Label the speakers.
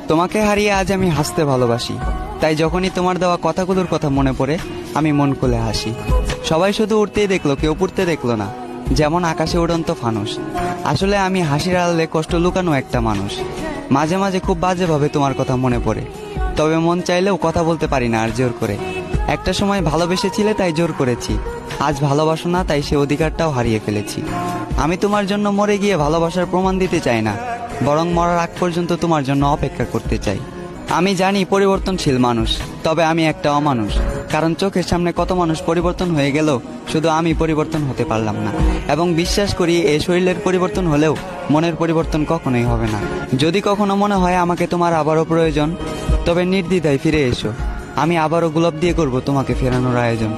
Speaker 1: তোমাকে হারিয়ে আজ আমি হাসতে ভালোবাসি, তাই যখনই তোমার দেওয়া কথাগুলোর কথা মনে পড়ে আমি মন খুলে হাসি। সবাই শুধু উঠতেই দেখলো, কেউ পড়তে দেখলো না, যেমন আকাশে উড়ন্ত ফানুস। আসলে আমি হাসির আড়ালে কষ্ট লুকানো একটা মানুষ। মাঝে মাঝে খুব বাজেভাবে তোমার কথা মনে পড়ে, তবে মন চাইলেও কথা বলতে পারি না আর জোর করে। একটা সময় ভালোবেসেছিলে তাই জোর করেছি, আজ ভালোবাসো না তাই সে অধিকারটাও হারিয়ে ফেলেছি। আমি তোমার জন্য মরে গিয়ে ভালোবাসার প্রমাণ দিতে চাই না, বরং মরার আগ পর্যন্ত তোমার জন্য অপেক্ষা করতে চাই। আমি জানি পরিবর্তনশীল মানুষ, তবে আমি একটা অমানুষ। কারণ চোখের সামনে কত মানুষ পরিবর্তন হয়ে গেল, শুধু আমি পরিবর্তন হতে পারলাম না। এবং বিশ্বাস করি এই শরীরের পরিবর্তন হলেও মনের পরিবর্তন কখনোই হবে না। যদি কখনো মনে হয় আমাকে তোমার আবারও প্রয়োজন, তবে নির্দ্বিধায় ফিরে এসো। আমি আবারও গোলাপ দিয়ে করব তোমাকে ফেরানোর আয়োজন।